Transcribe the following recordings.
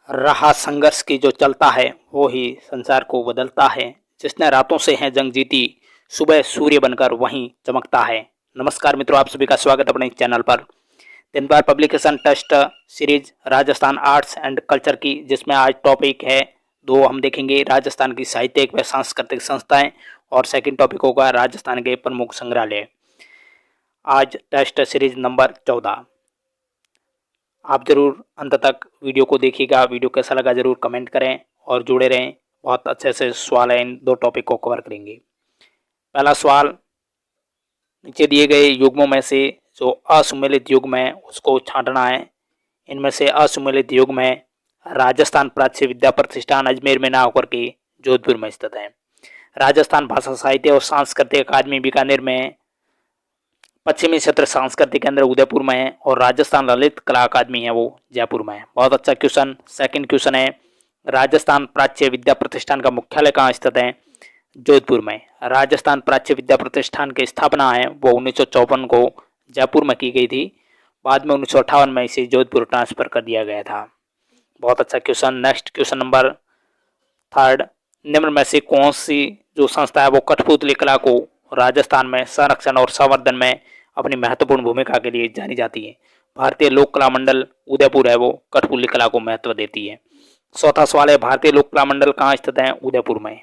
रहा संघर्ष की जो चलता है वो ही संसार को बदलता है। जिसने रातों से है जंग जीती, सुबह सूर्य बनकर वहीं चमकता है। नमस्कार मित्रों, आप सभी का स्वागत अपने चैनल पर। दिन भर publication test series Rajasthan arts and culture की, जिसमें आज टॉपिक है दो हम देखेंगे राजस्थान की साहित्यिक व सांस्कृतिक संस्थाएं, और सेकंड टॉपिक होगा राजस्थान के प्रमुख संग्रहालय। आज टेस्ट सीरीज नंबर 14। आप जरूर अंत तक वीडियो को देखिएगा। वीडियो कैसा लगा जरूर कमेंट करें और जुड़े रहें। बहुत अच्छे से सवाल है, इन दो टॉपिक को कवर करेंगे। पहला सवाल, नीचे दिए गए युग्मों में से जो असुमेलित युग्म है उसको छांटना है। इनमें से असुमेलित युग्म है राजस्थान प्राच्य विद्या प्रतिष्ठान अजमेर में ना होकर के जोधपुर में स्थित है। राजस्थान भाषा साहित्य और सांस्कृतिक अकादमी बीकानेर में है। पश्चिमी क्षेत्र सांस्कृतिक केंद्र उदयपुर में है और राजस्थान ललित कला अकादमी है वो जयपुर में है। बहुत अच्छा क्वेश्चन। सेकंड क्वेश्चन है, राजस्थान प्राच्य विद्या प्रतिष्ठान का मुख्यालय कहाँ स्थित है? जोधपुर में। राजस्थान प्राच्य विद्या प्रतिष्ठान की स्थापना है वो 1954 को जयपुर में की गई थी। बाद में 1958 में इसे जोधपुर ट्रांसफर कर दिया गया था। बहुत अच्छा question. Next question number third, निम्न में से कौन सी जो संस्था है वो कठपुतली कला को राजस्थान में संरक्षण और संवर्धन में अपनी महत्वपूर्ण भूमिका के लिए जानी जाती है? भारतीय लोक कला मंडल उदयपुर है वो कठपुतली कला को महत्व देती है। चौथा सवाल है, भारतीय लोक कला मंडल कहाँ स्थित है? उदयपुर में।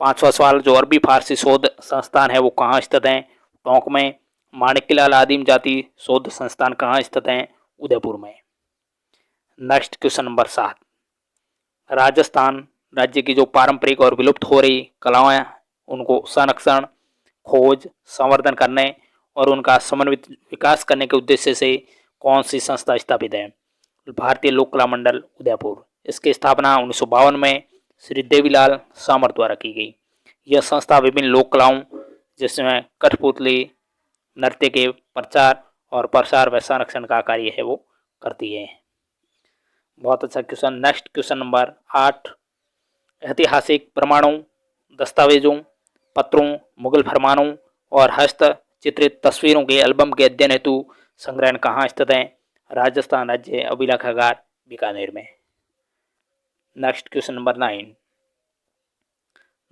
पांचवा सवाल, जो अरबी फारसी शोध संस्थान है वो कहाँ स्थित है? टोंक में। माणिक्यलाल आदिम जाति शोध संस्थान कहाँ स्थित है? उदयपुर में। नेक्स्ट क्वेश्चन नंबर 7, राजस्थान राज्य की जो पारंपरिक और विलुप्त हो रही कलाएं उनको संरक्षण, खोज, संवर्धन करने और उनका समन्वित विकास करने के उद्देश्य से कौन सी संस्था स्थापित है? भारतीय लोक कला मंडल उदयपुर। इसकी स्थापना 1952 में श्री देवीलाल सामर द्वारा की गई। यह संस्था विभिन्न लोक कलाओं जिसमें कठपुतली नृत्य के प्रचार और प्रसार व संरक्षण का कार्य है वो करती है। बहुत अच्छा क्वेश्चन। नेक्स्ट क्वेश्चन नंबर 8, ऐतिहासिक प्रमाणों, दस्तावेजों, पत्रों, मुगल फरमानों और हस्त चित्रित तस्वीरों के एल्बम के अध्ययन हेतु संग्रहण कहाँ स्थित है? राजस्थान राज्य अभिलेखागार बीकानेर में। नेक्स्ट क्वेश्चन नंबर 9,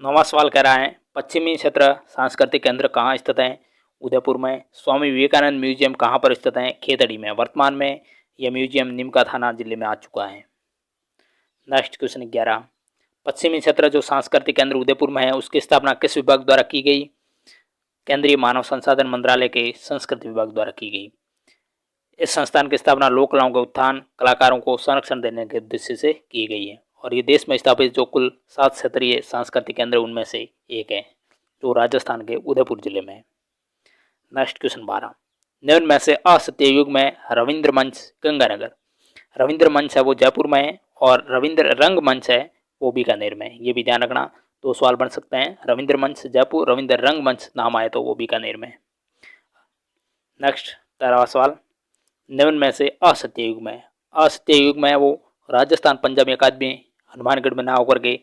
नौवां सवाल कह रहा है, पश्चिमी क्षेत्र सांस्कृतिक केंद्र कहाँ स्थित है? उदयपुर में। स्वामी विवेकानंद म्यूजियम कहाँ पर स्थित है? खेतड़ी में। वर्तमान में यह म्यूजियम निमका थाना जिले में आ चुका है। नेक्स्ट क्वेश्चन 11, पश्चिमी क्षेत्र जो सांस्कृतिक केंद्र उदयपुर में है उसकी स्थापना किस विभाग द्वारा की गई? केंद्रीय मानव संसाधन मंत्रालय के संस्कृति विभाग द्वारा की गई। इस संस्थान की स्थापना लोक कलाओं के उत्थान, कलाकारों को संरक्षण देने के उद्देश्य से की गई है और ये देश में स्थापित जो कुल 7 क्षेत्रीय सांस्कृतिक केंद्र उनमें से एक है जो राजस्थान के उदयपुर जिले में है। नेक्स्ट क्वेश्चन 12, निम्न में से असत्य युग में रविंद्र मंच गंगानगर। रविंद्र मंच है वो जयपुर में है और रविंद्र रंग मंच है वो बीकानेर में। ये भी ध्यान रखना, दो सवाल बन सकते हैं। रविंद्र मंच जयपुर, रविंद्र रंग मंच नाम आए तो वो बीकानेर में। नेक्स्ट 13वां सवाल, निम्न में से असत्य युग में। असत्य युग में वो राजस्थान पंजाबी अकादमी हनुमानगढ़ में ना होकर के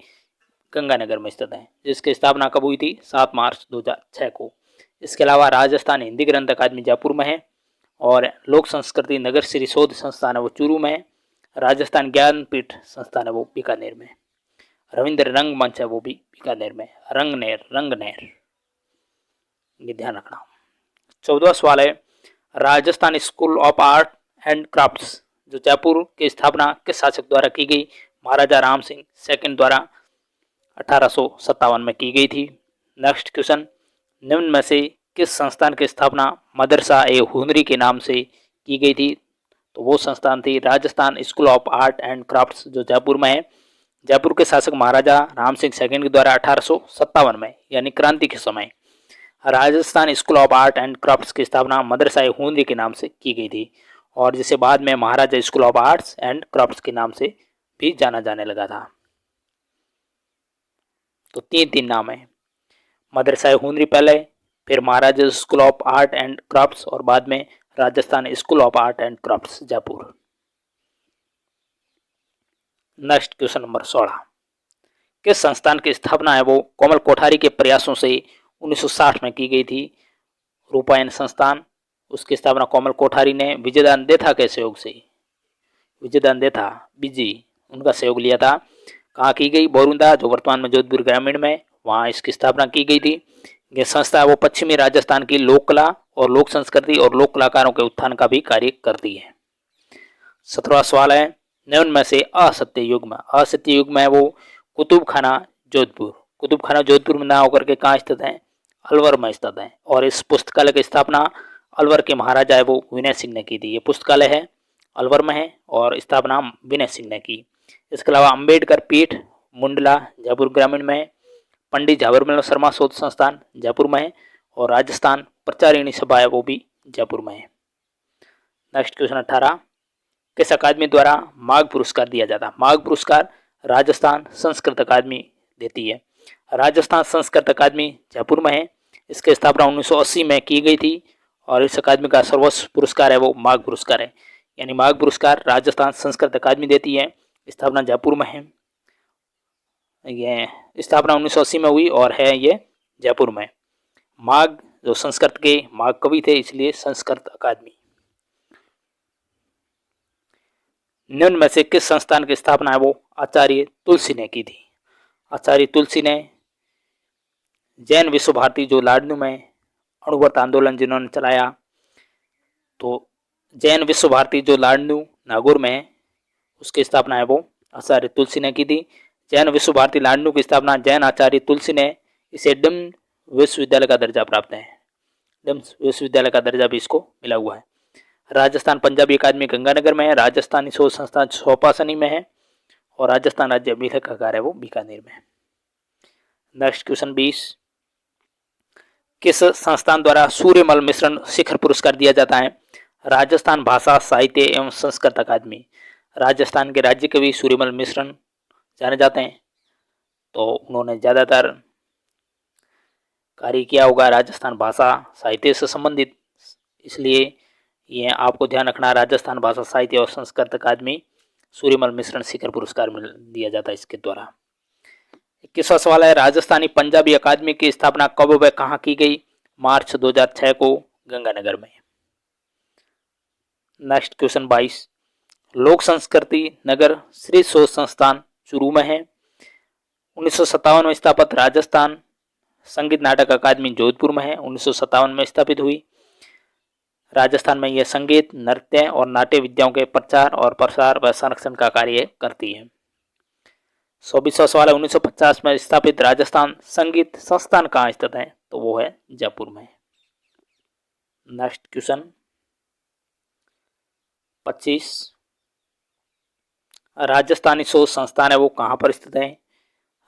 गंगानगर में स्थित है, जिसकी स्थापना कब हुई थी? 7 मार्च 2006 को। इसके अलावा राजस्थान हिंदी ग्रंथ अकादमी जयपुर में है और लोक संस्कृति नगर श्री शोध संस्थान है वो चूरू में है। राजस्थान ज्ञानपीठ संस्थान है वो बीकानेर में। रविंद्र रंग मंच है वो भी बीकानेर में। रंगनेर, ये ध्यान रखना। 14वां सवाल है, Rajasthan school of art and crafts जो जयपुर की स्थापना किस शासक द्वारा की गई? महाराजा राम सिंह सेकंड द्वारा 1857 में की गई थी। नेक्स्ट क्वेश्चन, निम्न में से किस संस्थान की स्थापना मदरसा ए हुनरी के नाम से की गई थी? तो वो संस्थान थी Rajasthan school of art and crafts जो जयपुर में है। जयपुर के शासक महाराजा राम सिंह सेकंड के द्वारा 1857 में यानी क्रांति के समय Rajasthan school of art and crafts की स्थापना मदरसा ए हुनरी के नाम से की गई थी और जिसे बाद में Maharaja school of arts and crafts के नाम से भी जाना जाने लगा था। तो तीन नाम है, मदरसा हुनरी पहले, फिर Maharaja school of art and crafts और बाद में Rajasthan school of art and crafts Jaipur. Next question number 16, किस संस्थान की स्थापना है वो कोमल कोठारी के प्रयासों से 1960 में की गई थी? रूपायन संस्थान, उसकी स्थापना कोमल कोठारी ने विजयदान देथा के सहयोग से, विजयदान देथा बीजी उनका सहयोग लिया था। कहाँ की गई? बोरुंदा, जो वर्तमान में जोधपुर ग्रामीण में, वहाँ इसकी स्थापना की गई थी। ये संस्था वो पश्चिमी राजस्थान की लोक कला और लोक संस्कृति और लोक कलाकारों के उत्थान का भी कार्य करती है। 17वां सवाल है, निम्न में से असत्य युग में, असत्य युग में वो कुतुब खाना जोधपुर, कुतुब खाना जोधपुर में ना होकर के कहाँ स्थित है? अलवर में स्थित है। और इस पुस्तकालय की स्थापना अलवर के महाराजा है वो विनय सिंह ने की थी। ये पुस्तकालय है अलवर में है और स्थापना विनय सिंह ने की। इसके अलावा अंबेडकर पीठ मुंडला जयपुर ग्रामीण में है। पंडित झाबरमल शर्मा शोध संस्थान जयपुर में है और राजस्थान प्रचारिणी सभा है वो भी जयपुर में है। नेक्स्ट क्वेश्चन 18, किस अकादमी द्वारा माघ पुरस्कार दिया जाता है? माघ पुरस्कार राजस्थान संस्कृत अकादमी देती है। राजस्थान संस्कृत अकादमी जयपुर में है। इसकी स्थापना 1980 में की गई थी और इस अकादमी का सर्वोच्च पुरस्कार है वो माघ पुरस्कार है। यानी माघ पुरस्कार राजस्थान संस्कृत अकादमी देती है। स्थापना जयपुर में है। ये स्थापना 1980 में हुई और है ये जयपुर में। माघ जो संस्कृत के माघ कवि थे, इसलिए संस्कृत अकादमी। निम्न में से किस संस्थान की स्थापना है वो आचार्य तुलसी ने की थी? आचार्य तुलसी ने जैन विश्व भारती जो लाडनू में अणुव्रत आंदोलन जिन्होंने चलाया, तो जैन विश्व भारती जो लाडनू नागौर में है, उसकी स्थापना है वो आचार्य तुलसी ने की थी। जैन विश्व भारती लाडनू की स्थापना जैन आचार्य तुलसी ने, इसे डम्ब विश्वविद्यालय का दर्जा प्राप्त है। डम्ब विश्वविद्यालय का दर्जा भी इसको मिला हुआ है। राजस्थान पंजाबी अकादमी गंगानगर में है। राजस्थानी शोध संस्थान सोपासनी में है और राजस्थान राज्य अभिलेखागार है वो बीकानेर में है। नेक्स्ट क्वेश्चन 20, किस संस्थान द्वारा सूर्यमल मिश्रण शिखर पुरस्कार दिया जाता है? राजस्थान भाषा साहित्य एवं संस्कृत अकादमी। राजस्थान के राज्य कवि सूर्यमल मिश्रण जाने जाते हैं, तो उन्होंने ज़्यादातर कार्य किया होगा राजस्थान भाषा साहित्य से संबंधित, इसलिए ये आपको ध्यान रखना, राजस्थान भाषा साहित्य और संस्कृत अकादमी सूर्यमल मिश्रण शिखर पुरस्कार दिया जाता है इसके द्वारा। 21वां सवाल है, राजस्थानी पंजाबी अकादमी की स्थापना कब व कहाँ की गई? मार्च 2006 को गंगानगर में। नेक्स्ट क्वेश्चन 22, लोक संस्कृति नगर श्री शोध संस्थान चूरू में है। 1957 में स्थापित राजस्थान संगीत नाटक अकादमी जोधपुर में है। 1957 में स्थापित हुई। राजस्थान में यह संगीत नृत्य और नाट्य विद्याओं के प्रचार और प्रसार व संरक्षण का कार्य करती है। 24वां सवाल है, 1950 में स्थापित राजस्थान संगीत संस्थान कहाँ स्थित है? तो वो है जयपुर में। नेक्स्ट क्वेश्चन 25, राजस्थानी शोध संस्थान है वो कहाँ पर स्थित है?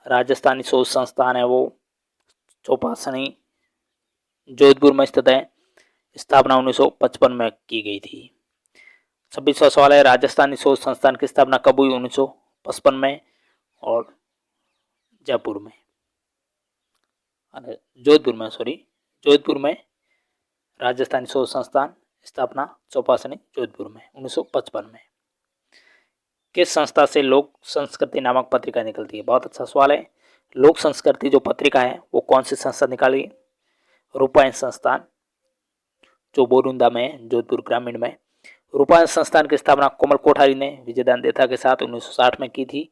राजस्थानी शोध संस्थान है वो चौपासनी जोधपुर में स्थित है। स्थापना 1955 में की गई थी। 26वां सवाल है, राजस्थानी शोध संस्थान की स्थापना कब हुई? 1955 में और जयपुर में, जोधपुर में राजस्थानी शोध संस्थान स्थापना चौपासनी जोधपुर में 1955 में। किस संस्था से लोक संस्कृति नामक पत्रिका निकलती है? बहुत अच्छा सवाल है। लोक संस्कृति जो पत्रिका है वो कौन सी संस्था निकाली? रूपायन संस्थान जो बोरुंदा में जोधपुर ग्रामीण में। रूपायन संस्थान की स्थापना कोमल कोठारी ने विजयदान देथा के साथ 1960 में की थी।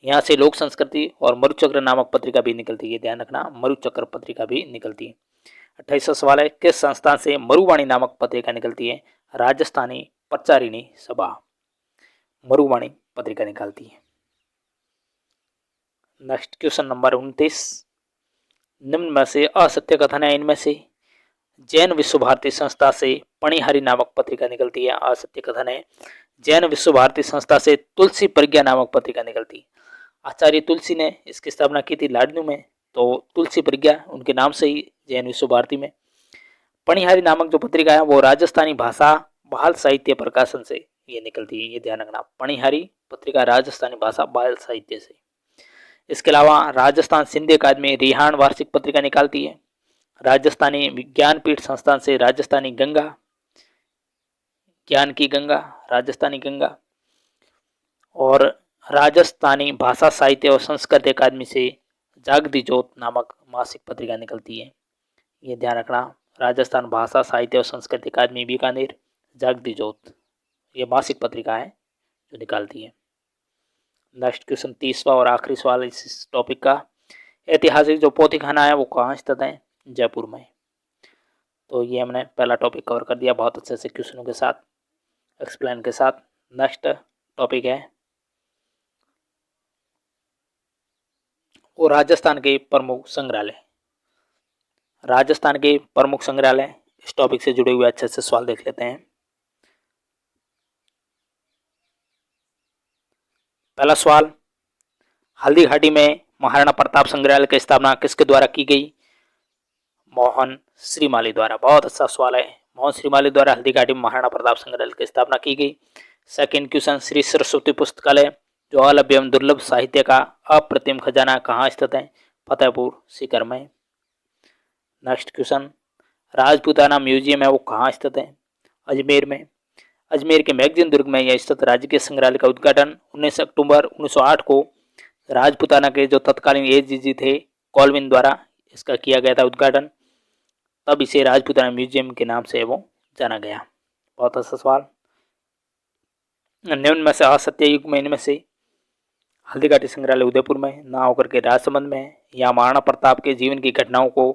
यहाँ से लोक संस्कृति और मरुचक्र नामक पत्रिका भी निकलती है, ध्यान रखना, मरुचक्र पत्रिका भी निकलती है। 28वां सवाल है, किस संस्थान से मरुवाणी नामक पत्रिका निकलती है? राजस्थानी प्रचारिणी सभा मरुवाणी पत्रिका निकालती है। नेक्स्ट क्वेश्चन नंबर 29, निम्न में से असत्य कथन है इनमें से? जैन विश्व भारती संस्था से पणिहारी नामक पत्रिका निकलती है, असत्य कथन है। जैन विश्व भारती संस्था से तुलसी प्रज्ञा नामक पत्रिका निकलती है। आचार्य तुलसी ने इसकी स्थापना की थी लाडनू में, तो तुलसी प्रज्ञा उनके नाम से ही जैन विश्व भारती में। पणिहारी नामक जो पत्रिका है वो राजस्थानी भाषा बाल साहित्य प्रकाशन से ये निकलती है, ये ध्यान रखना। पणिहारी पत्रिका राजस्थानी भाषा बाल साहित्य से। इसके अलावा राजस्थान सिंधी अकादमी रिहान वार्षिक पत्रिका निकालती है। राजस्थानी विज्ञान पीठ संस्थान से राजस्थानी गंगा, ज्ञान की गंगा, राजस्थानी गंगा, और राजस्थानी भाषा साहित्य और संस्कृत अकादमी से जागती ज्योत नामक मासिक पत्रिका निकलती है, ये ध्यान रखना। राजस्थान भाषा साहित्य और संस्कृत अकादमी बीकानेर, जागती ज्योत, ये मासिक पत्रिका है जो निकालती है। नेक्स्ट क्वेश्चन 30वां और आखिरी सवाल इस टॉपिक का। ऐतिहासिक जो पोथी खाना है वो कहाँ स्थित है? जयपुर में। तो ये हमने पहला टॉपिक कवर कर दिया बहुत अच्छे से क्वेश्चनों के साथ, एक्सप्लेन के साथ। नेक्स्ट टॉपिक है वो राजस्थान के प्रमुख संग्रहालय। राजस्थान के प्रमुख संग्रहालय, इस टॉपिक से जुड़े हुए अच्छे से सवाल देख लेते हैं। पहला सवाल, हल्दी घाटी में महाराणा प्रताप संग्रहालय की स्थापना किसके द्वारा की गई? मोहन श्रीमाली द्वारा। बहुत अच्छा सवाल है। मोहन श्रीमाली द्वारा हल्दी घाटी में महाराणा प्रताप संग्रहालय की स्थापना की गई। सेकंड क्वेश्चन, श्री सरस्वती पुस्तकालय जो अलभ्य एवं दुर्लभ साहित्य का अप्रतिम खजाना कहाँ स्थित है? फतेहपुर सीकर में। नेक्स्ट क्वेश्चन, राजपूताना म्यूजियम है वो कहाँ स्थित है? अजमेर में। अजमेर के मैगजीन दुर्ग में यह स्थित राजकीय संग्रहालय का उद्घाटन 19 अक्टूबर 1908 को राजपूताना के जो तत्कालीन एजीजी थे कॉलविन द्वारा इसका किया गया था उद्घाटन। तब इसे राजपूताना म्यूजियम के नाम से वो जाना गया। बहुत अच्छा सवाल। निम्न में से असत्य युग में इनमें से हल्दी घाटी संग्रहालय उदयपुर में ना होकर के राजसमंद में है। या महाराणा प्रताप के जीवन की घटनाओं को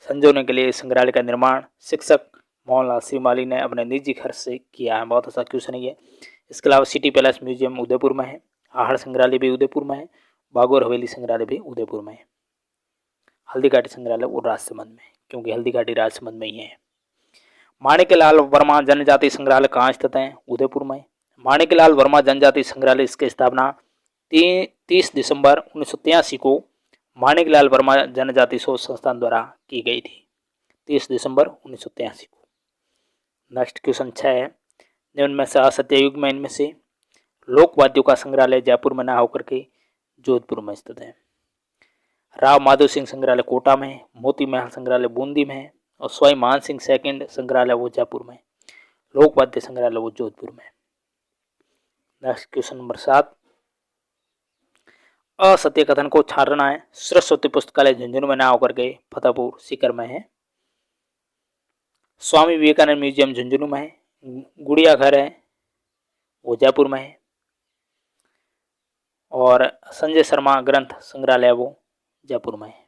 संजोने के लिए संग्रहालय का निर्माण शिक्षक मोहनलाल श्रीमाली ने अपने निजी खर्च से किया है। बहुत अच्छा क्वेश्चन है ये। इसके अलावा सिटी पैलेस म्यूजियम उदयपुर में है। आहड़ संग्रहालय भी उदयपुर में है। बागौर हवेली संग्रहालय भी उदयपुर में है। हल्दी घाटी संग्रहालय वो राजसमंद में, क्योंकि हल्दी घाटी राजसमंद में ही है। माणिक्यलाल वर्मा जनजाति संग्रहालय कहाँ स्थित है? उदयपुर में। माणिक्यलाल वर्मा जनजाति संग्रहालय इसकी स्थापना 30 दिसंबर 1983 को माणिक्यलाल वर्मा जनजाति शोध संस्थान द्वारा की गई थी। 30 दिसंबर 1983 को। नेक्स्ट क्वेश्चन 6 है, निम्न में से असत्य युग में इनमें से लोकवाद्यों का संग्रहालय जयपुर में ना होकर के जोधपुर में स्थित है। राव माधो सिंह संग्रहालय कोटा में, मोती महल संग्रहालय बूंदी में और स्वाई मान सिंह सेकंड संग्रहालय वो जयपुर में। लोकवाद्य संग्रहालय वो जोधपुर में। नेक्स्ट क्वेश्चन नंबर 7, असत्य कथन को छाड़ना है। सरस्वती पुस्तकालय झुंझुनू में ना होकर के फतेहपुर सीकर में है। स्वामी विवेकानंद म्यूजियम झुंझुनू में है। गुड़िया घर है वो जयपुर में है। और संजय शर्मा ग्रंथ संग्रहालय वो जयपुर में है।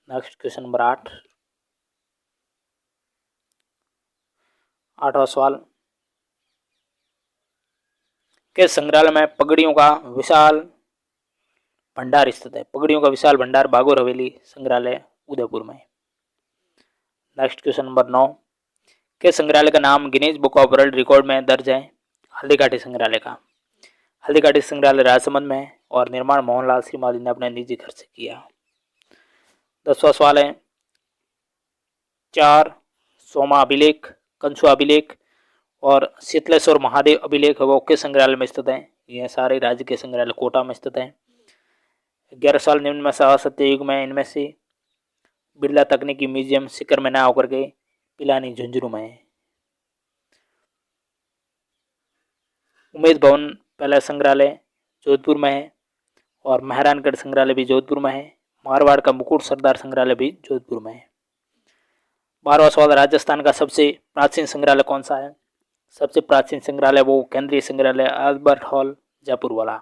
नेक्स्ट क्वेश्चन नंबर 8, 8वां सवाल, किस संग्रहालय में पगड़ियों का विशाल भंडार स्थित है? पगड़ियों का विशाल भंडार बागौर हवेली संग्रहालय उदयपुर में। नेक्स्ट क्वेश्चन नंबर 9, किस संग्रहालय का नाम Guinness book of world record में दर्ज है? हल्दी घाटी संग्रहालय का। हल्दी घाटी संग्रहालय राजसमंद में है और निर्माण मोहनलाल श्रीमाली ने अपने निजी खर्च से किया। 10वां सवाल है, 4 सोमा अभिलेख, कंसुआ अभिलेख और शीतलेश्वर महादेव अभिलेख वो किस संग्रहालय में स्थित है? ये सारे राज्य के संग्रहालय कोटा में स्थित है। 11 साल, निम्न में से असत्य युग में इनमें से बिरला तकनीकी म्यूजियम सीकर में ना होकर के पिलानी झुंझुनू में है। उमेद भवन पैलेस संग्रहालय जोधपुर में है और मेहरानगढ़ संग्रहालय भी जोधपुर में है। मारवाड़ का मुकुट सरदार संग्रहालय भी जोधपुर में है। 12वां सवाल, राजस्थान का सबसे प्राचीन संग्रहालय कौन सा है? सबसे प्राचीन संग्रहालय वो केंद्रीय संग्रहालय अल्बर्ट हॉल जयपुर वाला।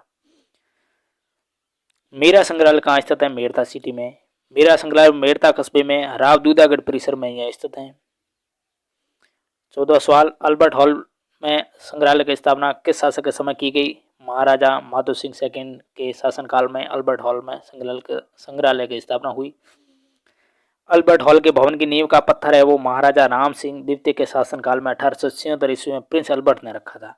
मेरा संग्रहालय कहाँ स्थित है? मेरठा सिटी में। मेरा संग्रहालय मेरठा कस्बे में राव दूधागढ़ परिसर में यह स्थित है। 14वां सवाल, अल्बर्ट हॉल में संग्रहालय की स्थापना किस शासक के समय की गई? महाराजा माधो सिंह सेकंड के शासनकाल में अल्बर्ट हॉल में संग्रहालय की स्थापना हुई। अल्बर्ट हॉल के भवन की नींव का पत्थर है वो महाराजा राम सिंह द्वितीय के शासनकाल में 1876 ईस्वी में प्रिंस अल्बर्ट ने रखा था।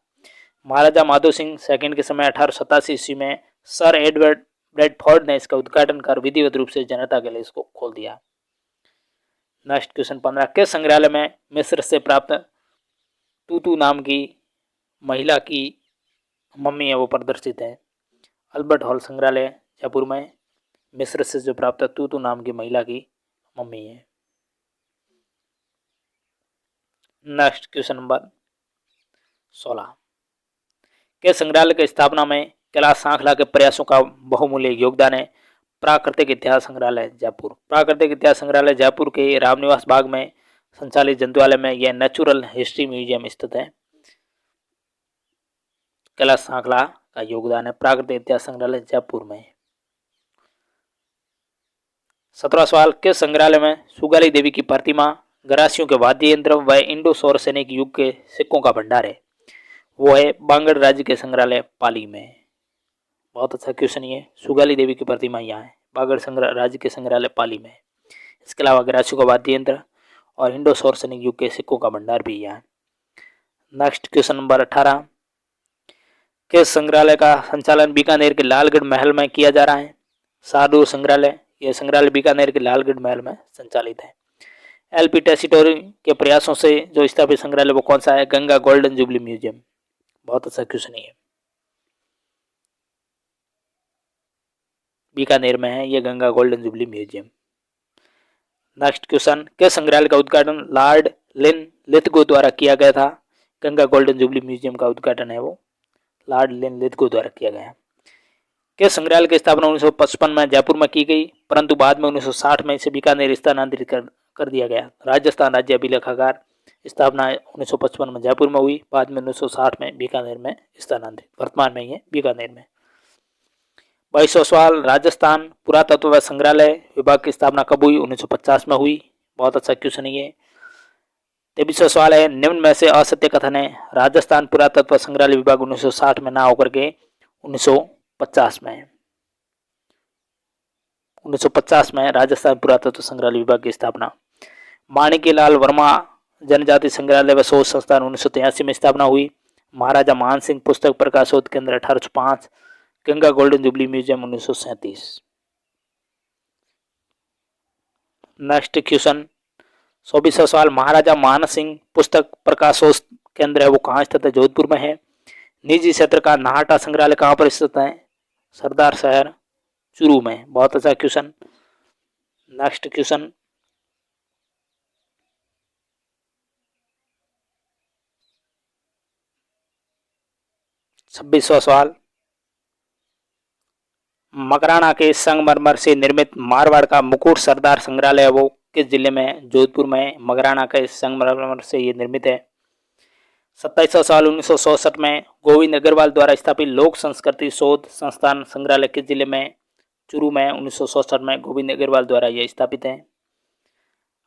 महाराजा माधो सिंह सेकंड के समय 1887 ईस्वी में सर एडवर्ड ब्रैडफोर्ड ने इसका उद्घाटन कर विधिवत रूप से जनता के लिए इसको खोल दिया। नेक्स्ट क्वेश्चन 15, किस संग्रहालय में मिस्र से प्राप्त तूतू नाम की महिला की मम्मी है वो प्रदर्शित है? अल्बर्ट हॉल संग्रहालय जयपुर में। मिस्र से जो प्राप्त तूतू नाम की महिला की मम्मी है। नेक्स्ट क्वेश्चन नंबर 16, के संग्रहालय की स्थापना में कैलाश सांखला के प्रयासों का बहुमूल्य योगदान है? प्राकृतिक इतिहास संग्रहालय जयपुर। प्राकृतिक इतिहास संग्रहालय जयपुर के रामनिवास बाग में संचालित जंतुआलय में यह नेचुरल हिस्ट्री म्यूजियम स्थित है। कैलाश सांखला का योगदान है। प्राकृतिक इतिहास संग्रहालय जयपुर में। 17वां सवाल, किस संग्रहालय में सुगाली देवी की प्रतिमा, गरासियों के वाद्य यंत्र व इंडो सौर सैनिक युग के सिक्कों का भंडार है? वो है बांगड़ राज्य के संग्रहालय पाली में। बहुत अच्छा क्वेश्चन ये। सुगाली देवी की प्रतिमा यहाँ है, बांगड़ राज्य के संग्रहालय पाली में। इसके अलावा गरासियों का वाद्य यंत्र और इंडो सौर सैनिक युग के सिक्कों का भंडार भी यहाँ है। नेक्स्ट क्वेश्चन नंबर 18, किस संग्रहालय का संचालन बीकानेर के लालगढ़ महल में किया जा रहा है? शाहदूर संग्रहालय। यह संग्रहालय बीकानेर के लालगढ़ महल में संचालित है। एलपी टेसीटोरी के प्रयासों से जो स्थापित संग्रहालय वो कौन सा है? Ganga golden jubilee museum. बहुत अच्छा क्वेश्चन है, बीकानेर में है यह Ganga golden jubilee museum. Next question, किस संग्रहालय का उद्घाटन लॉर्ड लिन लिथगो द्वारा किया गया था? गंगा गोल्डन जुबली म्यूजियम का उद्घाटन है वो लॉर्ड लिन लिथगो द्वारा किया गया। किस संग्रहालय की स्थापना 1955 में जयपुर में की गई, परंतु बाद में 1960 में इसे बीकानेर स्थानांतरित कर दिया गया? राजस्थान राज्य अभिलेखागार। स्थापना 1955 में जयपुर में हुई, बाद में 1960 में बीकानेर में स्थानांतरित, वर्तमान में ये बीकानेर में। 22वां सवाल, राजस्थान पुरातत्व व संग्रहालय विभाग की स्थापना कब हुई? 1950 में हुई। बहुत अच्छा क्वेश्चन है ये। 23वां सवाल है, निम्न में से असत्य कथन है? राजस्थान पुरातत्व संग्रहालय विभाग 1960 में ना होकर के 1950 में 1950 में राजस्थान पुरातत्व संग्रहालय विभाग की स्थापना। माणिक्यलाल वर्मा जनजाति संग्रहालय व शोध संस्थान 1983 में स्थापना हुई। महाराजा मान सिंह पुस्तक प्रकाशोध केंद्र 1805। Ganga golden jubilee museum 1937। Next question 24वां सवाल, महाराजा मान सिंह पुस्तक प्रकाशोध केंद्र है वो कहाँ स्थित है? जोधपुर में है। निजी क्षेत्र का नाहटा संग्रहालय कहाँ पर स्थित है? सरदार शहर चूरू में। बहुत अच्छा क्वेश्चन। नेक्स्ट क्वेश्चन 26वां सवाल, मकराना के संगमरमर से निर्मित मारवाड़ का मुकुट सरदार संग्रहालय है वो किस जिले में? जोधपुर में। मकराना के संगमरमर से ये निर्मित है। 27वां सवाल, 1967 में गोविंद अग्रवाल द्वारा स्थापित लोक संस्कृति शोध संस्थान संग्रहालय किस जिले में? चूरू में। 1967 में गोविंद अग्रवाल द्वारा यह स्थापित है।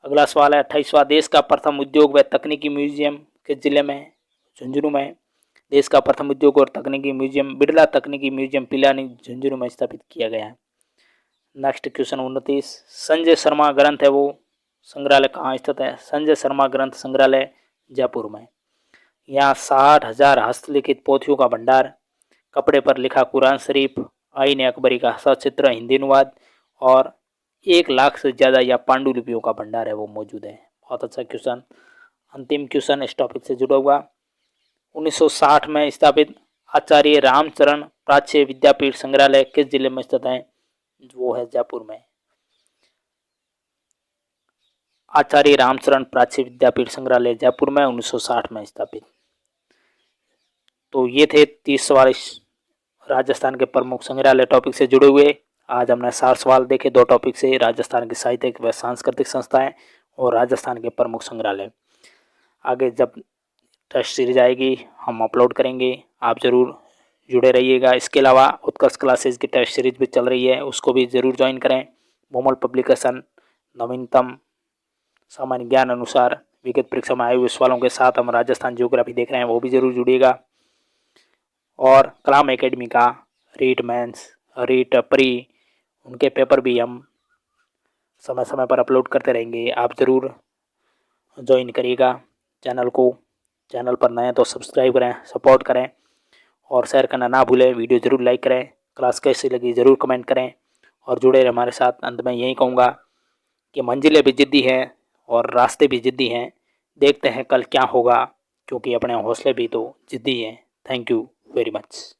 अगला सवाल है 28वां, देश का प्रथम उद्योग व तकनीकी म्यूजियम किस जिले में? झुंझुनू में। देश का प्रथम उद्योग और तकनीकी म्यूजियम बिरला तकनीकी म्यूजियम पिलानी झुंझुनू में स्थापित किया गया है। नेक्स्ट क्वेश्चन 29, संजय शर्मा ग्रंथ है वो संग्रहालय कहाँ स्थित है? संजय शर्मा ग्रंथ संग्रहालय जयपुर में। यहाँ 60,000 हस्तलिखित पोथियों का भंडार, कपड़े पर लिखा कुरान शरीफ, आईन अकबरी का सचित्र हिंदी अनुवाद और 1 लाख से ज़्यादा या पांडुलिपियों का भंडार है वो मौजूद है। बहुत अच्छा क्वेश्चन। अंतिम क्वेश्चन इस टॉपिक से जुड़ा हुआ, 1960 में स्थापित आचार्य रामचरण प्राच्य विद्यापीठ संग्रहालय किस जिले में स्थित है? वो है जयपुर में। आचार्य रामचरण प्राच्य विद्यापीठ संग्रहालय जयपुर में 1960 में स्थापित। तो ये थे 30 सवाल इस राजस्थान के प्रमुख संग्रहालय टॉपिक से जुड़े हुए। आज हमने 4 सवाल देखे 2 टॉपिक से, राजस्थान की साहित्यिक व सांस्कृतिक संस्थाएं और राजस्थान के प्रमुख संग्रहालय। आगे जब टेस्ट सीरीज आएगी हम अपलोड करेंगे, आप ज़रूर जुड़े रहिएगा। इसके अलावा उत्कर्ष क्लासेज की टेस्ट सीरीज भी चल रही है, उसको भी ज़रूर ज्वाइन करें। भूमल पब्लिकेशन नवीनतम सामान्य ज्ञान अनुसार विगत परीक्षा में आए हुए सवालों के साथ हम राजस्थान ज्योग्राफी देख रहे हैं, वो भी ज़रूर जुड़िएगा। और कलाम एकेडमी का रीट मेंस रीट प्री उनके पेपर भी हम समय समय पर अपलोड करते रहेंगे, आप ज़रूर ज्वाइन करिएगा चैनल को। चैनल पर नए तो सब्सक्राइब करें, सपोर्ट करें और शेयर करना ना भूलें। वीडियो ज़रूर लाइक करें, क्लास कैसी लगी ज़रूर कमेंट करें और जुड़े रहे हमारे साथ। अंत में यही कहूँगा कि मंजिलें भी ज़िद्दी हैं और रास्ते भी ज़िद्दी हैं, देखते हैं कल क्या होगा, क्योंकि अपने हौसले भी तो ज़िद्दी हैं। Thank you very much.